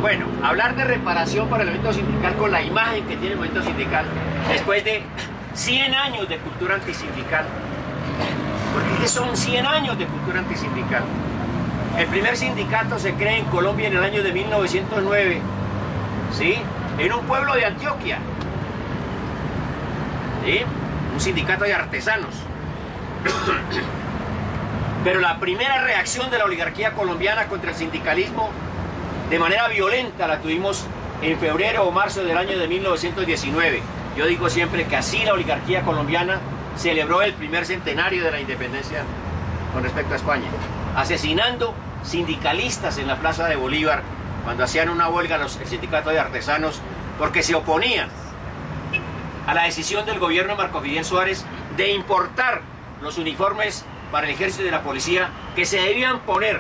Bueno, hablar de reparación para el movimiento sindical con la imagen que tiene el movimiento sindical después de 100 años de cultura antisindical, porque son 100 años de cultura antisindical. El primer sindicato se crea en Colombia en el año de 1909, ¿sí? En un pueblo de Antioquia, ¿sí? Un sindicato de artesanos. Pero la primera reacción de la oligarquía colombiana contra el sindicalismo de manera violenta la tuvimos en febrero o marzo del año de 1919. Yo digo siempre que así la oligarquía colombiana celebró el primer centenario de la independencia con respecto a España, asesinando sindicalistas en la Plaza de Bolívar cuando hacían una huelga el sindicato de artesanos porque se oponían a la decisión del gobierno de Marco Fidel Suárez de importar los uniformes para el ejército y la policía que se debían poner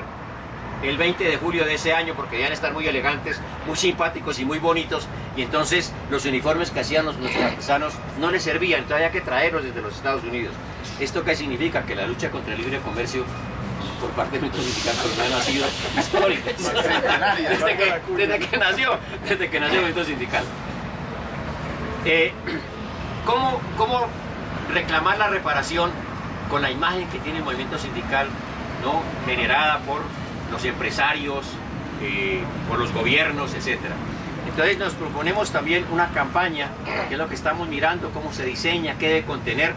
el 20 de julio de ese año porque debían estar muy elegantes, muy simpáticos y muy bonitos, y entonces los uniformes que hacían nuestros artesanos no les servían, entonces había que traerlos desde los Estados Unidos. ¿Esto qué significa? Que la lucha contra el libre comercio por parte del movimiento sindical colombiano ha sido histórica desde que nació el movimiento sindical. ¿Cómo reclamar la reparación con la imagen que tiene el movimiento sindical, ¿no? Generada por los empresarios, por los gobiernos, etcétera? Entonces nos proponemos también una campaña, que es lo que estamos mirando, cómo se diseña, qué debe contener,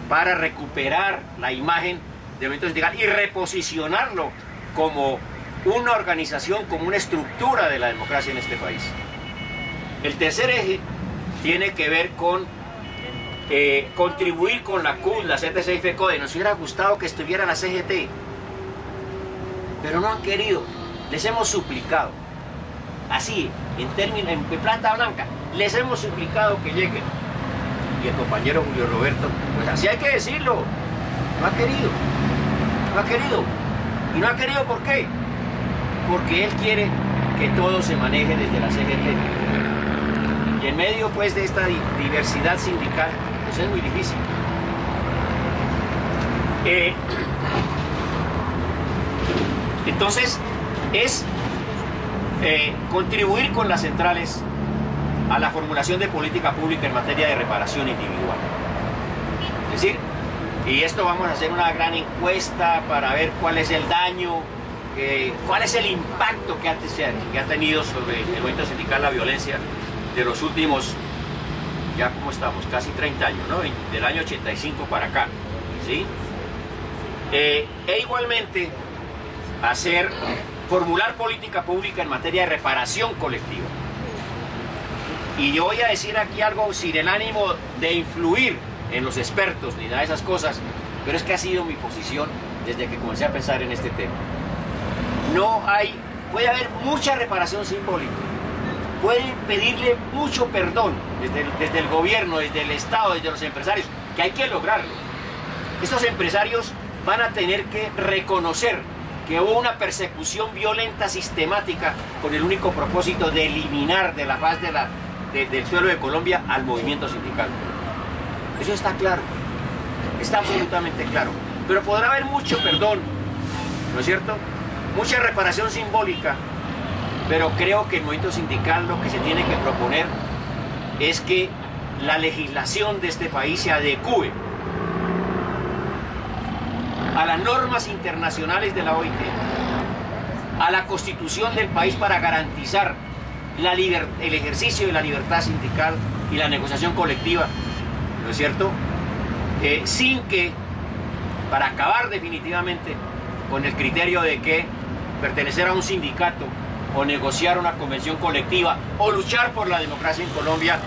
para recuperar la imagen del movimiento sindical y reposicionarlo como una organización, como una estructura de la democracia en este país. El tercer eje tiene que ver con contribuir con la CUT, la CTC y FECODE. Nos hubiera gustado que estuviera la CGT, pero no han querido. Les hemos suplicado, así, en planta blanca, les hemos suplicado que lleguen. Y el compañero Julio Roberto, pues así hay que decirlo, no ha querido. ¿Y no ha querido por qué? Porque él quiere que todo se maneje desde la CGT. Y en medio, pues, de esta diversidad sindical, pues es muy difícil. Entonces, es contribuir con las centrales a la formulación de política pública en materia de reparación individual. Es decir, y esto vamos a hacer una gran encuesta para ver cuál es el daño, cuál es el impacto que ha tenido sobre el movimiento sindical la violencia de los últimos, ya como estamos, casi 30 años, ¿no? Del año 85 para acá, ¿sí? E igualmente formular política pública en materia de reparación colectiva. Y yo voy a decir aquí algo sin el ánimo de influir en los expertos ni nada de esas cosas, pero es que ha sido mi posición desde que comencé a pensar en este tema. Puede haber mucha reparación simbólica, pueden pedirle mucho perdón desde el gobierno, desde el Estado, desde los empresarios, que hay que lograrlo. Estos empresarios van a tener que reconocer que hubo una persecución violenta sistemática con el único propósito de eliminar de la faz del suelo de Colombia al movimiento sindical. Eso está claro, está absolutamente claro. Pero podrá haber mucho perdón, ¿no es cierto? Mucha reparación simbólica, pero creo que el movimiento sindical lo que se tiene que proponer es que la legislación de este país se adecúe a las normas internacionales de la OIT, a la Constitución del país para garantizar el ejercicio de la libertad sindical y la negociación colectiva, ¿no es cierto? Sin que, para acabar definitivamente con el criterio de que pertenecer a un sindicato o negociar una convención colectiva o luchar por la democracia en Colombia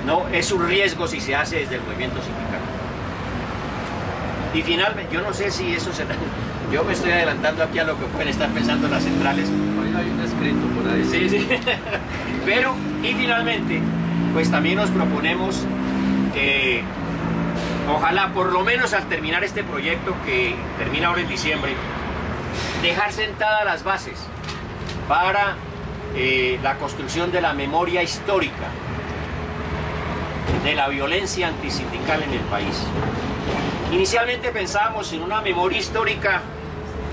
no es un riesgo si se hace desde el movimiento sindical. Y finalmente, yo no sé si eso será, yo me estoy adelantando aquí a lo que pueden estar pensando las centrales. Hay un escrito por ahí. Sí, sí. Pero, y finalmente, pues también nos proponemos que ojalá, por lo menos al terminar este proyecto que termina ahora en diciembre, dejar sentadas las bases para la construcción de la memoria histórica de la violencia antisindical en el país. Inicialmente pensábamos en una memoria histórica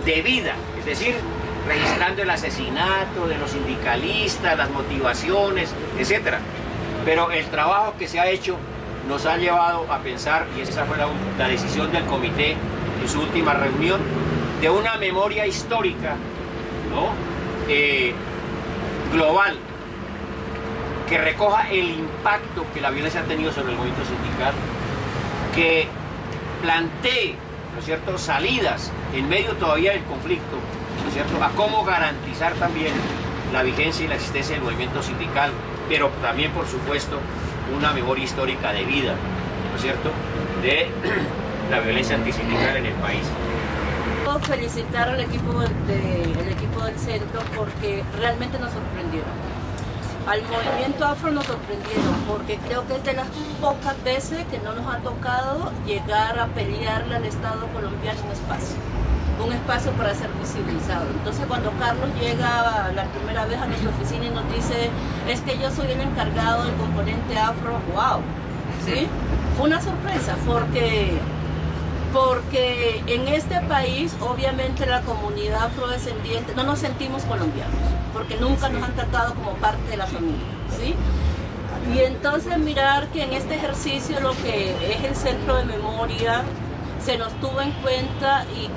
de vida, es decir, registrando el asesinato de los sindicalistas, las motivaciones, etc. Pero el trabajo que se ha hecho nos ha llevado a pensar, y esa fue la decisión del comité en su última reunión, de una memoria histórica, ¿no? Global, que recoja el impacto que la violencia ha tenido sobre el movimiento sindical, que plantee, ¿no es cierto?, salidas en medio todavía del conflicto, ¿no es cierto?, a cómo garantizar también la vigencia y la existencia del movimiento sindical, pero también, por supuesto, una memoria histórica de vida, ¿no es cierto?, de la violencia antisindical en el país. Quiero felicitar al equipo del centro porque realmente nos sorprendieron. Al movimiento afro nos sorprendieron porque creo que es de las pocas veces que no nos ha tocado llegar a pelearle al Estado colombiano un espacio para ser visibilizado. Entonces cuando Carlos llega la primera vez a nuestra oficina y nos dice, es que yo soy el encargado del componente afro, wow, ¿sí? Fue una sorpresa porque en este país obviamente la comunidad afrodescendiente no nos sentimos colombianos, porque nunca nos han tratado como parte de la familia, ¿sí? Y entonces mirar que en este ejercicio lo que es el centro de memoria se nos tuvo en cuenta y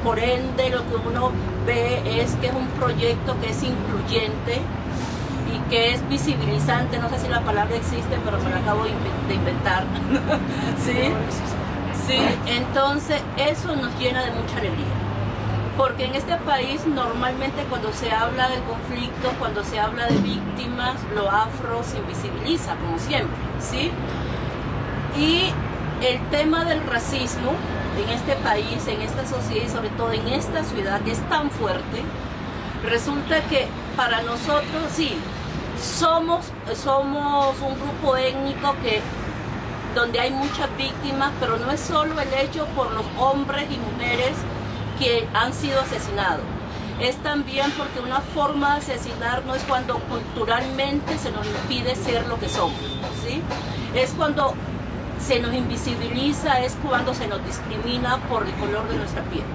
por ende lo que uno ve es que es un proyecto que es incluyente y que es visibilizante, no sé si la palabra existe, pero me la acabo de inventar, ¿sí? Sí, entonces eso nos llena de mucha alegría. Porque en este país normalmente cuando se habla del conflicto, cuando se habla de víctimas, lo afro se invisibiliza, como siempre, ¿sí? Y el tema del racismo en este país, en esta sociedad y sobre todo en esta ciudad que es tan fuerte, resulta que para nosotros sí, somos un grupo étnico donde hay muchas víctimas, pero no es solo el hecho por los hombres y mujeres que han sido asesinados. Es también porque una forma de asesinarnos es cuando culturalmente se nos impide ser lo que somos, ¿sí? Es cuando se nos invisibiliza, es cuando se nos discrimina por el color de nuestra piel.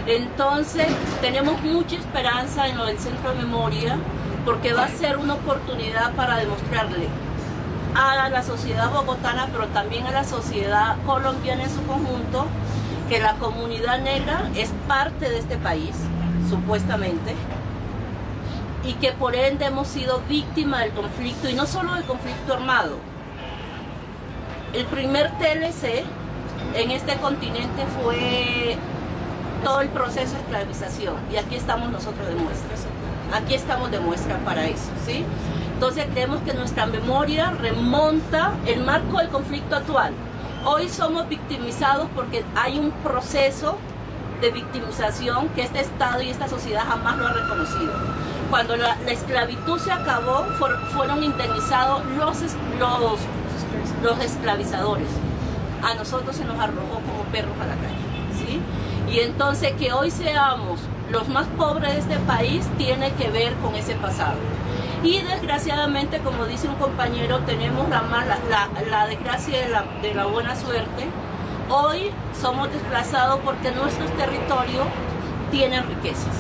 Entonces, tenemos mucha esperanza en lo del Centro de Memoria, porque va a ser una oportunidad para demostrarle a la sociedad bogotana, pero también a la sociedad colombiana en su conjunto, que la comunidad negra es parte de este país, supuestamente, y que por ende hemos sido víctimas del conflicto, y no solo del conflicto armado. El primer TLC en este continente fue todo el proceso de esclavización, y aquí estamos nosotros de muestra. Aquí estamos de muestra para eso, ¿sí? Entonces creemos que nuestra memoria remonta el marco del conflicto actual. Hoy somos victimizados porque hay un proceso de victimización que este Estado y esta sociedad jamás lo ha reconocido. Cuando la esclavitud se acabó, fueron indemnizados los esclavizadores. A nosotros se nos arrojó como perros a la calle, ¿sí? Y entonces que hoy seamos los más pobres de este país tiene que ver con ese pasado. Y desgraciadamente, como dice un compañero, tenemos la desgracia de la buena suerte. Hoy somos desplazados porque nuestros territorios tienen riquezas,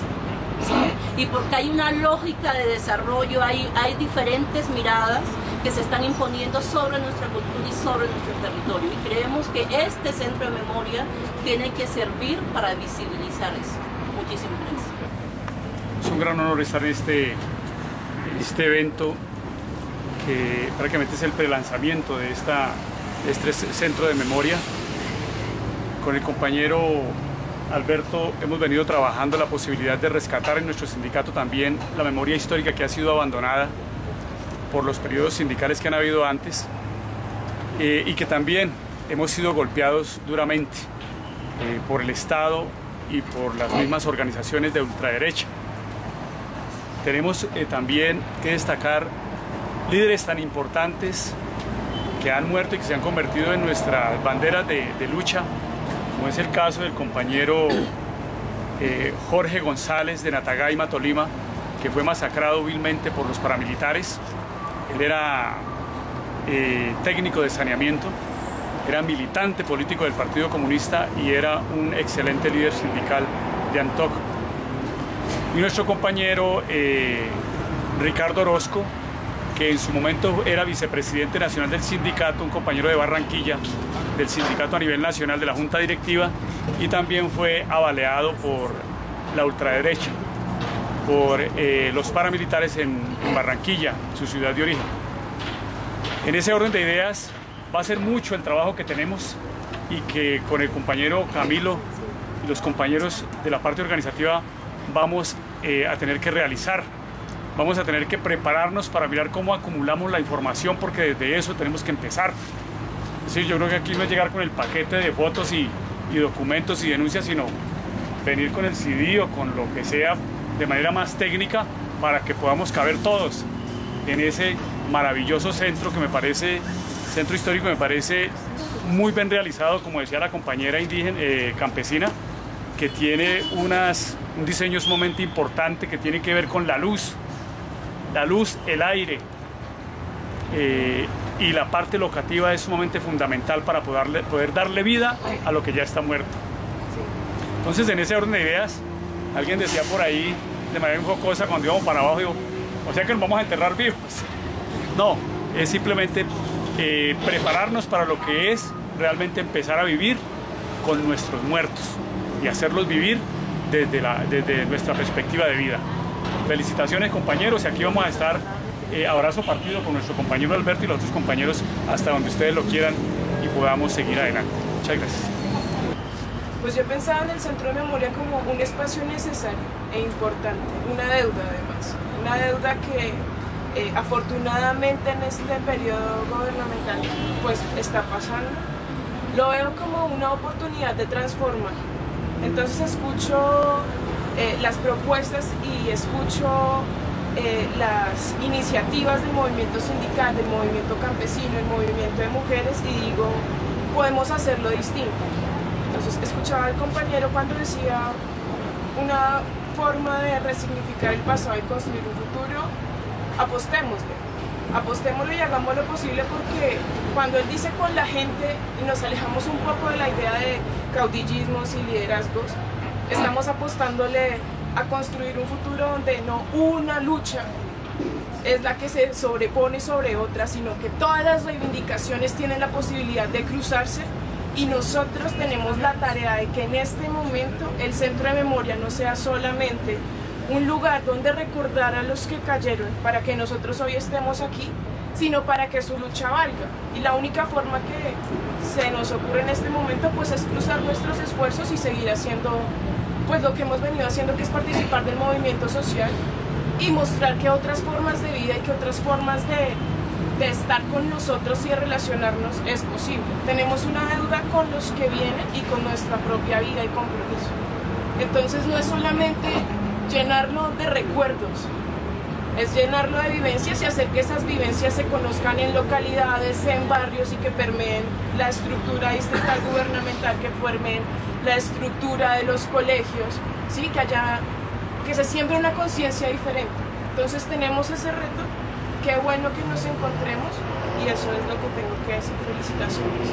¿sí? Y porque hay una lógica de desarrollo, hay diferentes miradas que se están imponiendo sobre nuestra cultura y sobre nuestro territorio. Y creemos que este centro de memoria tiene que servir para visibilizar eso. Muchísimas gracias. Es un gran honor estar en este evento que prácticamente es el prelanzamiento de este centro de memoria. Con el compañero Alberto hemos venido trabajando la posibilidad de rescatar en nuestro sindicato también la memoria histórica que ha sido abandonada por los periodos sindicales que han habido antes y que también hemos sido golpeados duramente por el Estado y por las mismas organizaciones de ultraderecha. Tenemos también que destacar líderes tan importantes que han muerto y que se han convertido en nuestras banderas de lucha, como es el caso del compañero Jorge González de Natagaima, Tolima, que fue masacrado vilmente por los paramilitares. Él era técnico de saneamiento, era militante político del Partido Comunista y era un excelente líder sindical de Antioquia. y nuestro compañero Ricardo Orozco, que en su momento era vicepresidente nacional del sindicato, un compañero de Barranquilla, del sindicato a nivel nacional de la Junta Directiva, y también fue avaleado por la ultraderecha, por los paramilitares en Barranquilla, su ciudad de origen. En ese orden de ideas va a ser mucho el trabajo que tenemos y que con el compañero Camilo y los compañeros de la parte organizativa vamos a tener que realizar. Vamos a tener que prepararnos para mirar cómo acumulamos la información, porque desde eso tenemos que empezar. Es decir, yo creo que aquí no es llegar con el paquete de fotos y documentos y denuncias, sino venir con el CD o con lo que sea de manera más técnica para que podamos caber todos en ese maravilloso centro que me parece, centro histórico, me parece muy bien realizado, como decía la compañera indígena, campesina, que tiene un diseño sumamente importante que tiene que ver con la luz, el aire, y la parte locativa es sumamente fundamental para poder darle vida a lo que ya está muerto. Entonces, en ese orden de ideas, alguien decía por ahí de manera jocosa cuando íbamos para abajo, digo, o sea que nos vamos a enterrar vivos. No, es simplemente prepararnos para lo que es realmente empezar a vivir con nuestros muertos y hacerlos vivir desde nuestra perspectiva de vida. Felicitaciones, compañeros, y aquí vamos a estar abrazo partido con nuestro compañero Alberto y los otros compañeros hasta donde ustedes lo quieran y podamos seguir adelante. Muchas gracias. Pues yo pensaba en el Centro de Memoria como un espacio necesario e importante, una deuda además, una deuda que afortunadamente en este periodo gubernamental pues está pasando. Lo veo como una oportunidad de transformar. Entonces escucho las propuestas y escucho las iniciativas del movimiento sindical, del movimiento campesino, el movimiento de mujeres y digo, podemos hacerlo distinto. Entonces escuchaba al compañero cuando decía una forma de resignificar el pasado y construir un futuro, apostémosle y hagamos lo posible, porque cuando él dice con la gente y nos alejamos un poco de la idea de caudillismos y liderazgos, estamos apostándole a construir un futuro donde no una lucha es la que se sobrepone sobre otra, sino que todas las reivindicaciones tienen la posibilidad de cruzarse, y nosotros tenemos la tarea de que en este momento el Centro de Memoria no sea solamente un lugar donde recordar a los que cayeron para que nosotros hoy estemos aquí, sino para que su lucha valga. Y la única forma que se nos ocurre en este momento pues es cruzar nuestros esfuerzos y seguir haciendo pues lo que hemos venido haciendo, que es participar del movimiento social y mostrar que otras formas de vida y que otras formas de estar con nosotros y de relacionarnos es posible. Tenemos una deuda con los que vienen y con nuestra propia vida y compromiso. Entonces no es solamente llenarlo de recuerdos, es llenarlo de vivencias y hacer que esas vivencias se conozcan en localidades, en barrios, y que permeen la estructura distrital gubernamental, que formen la estructura de los colegios, ¿sí? Que se siembre una conciencia diferente. Entonces tenemos ese reto. Qué bueno que nos encontremos, y eso es lo que tengo que decir. Felicitaciones.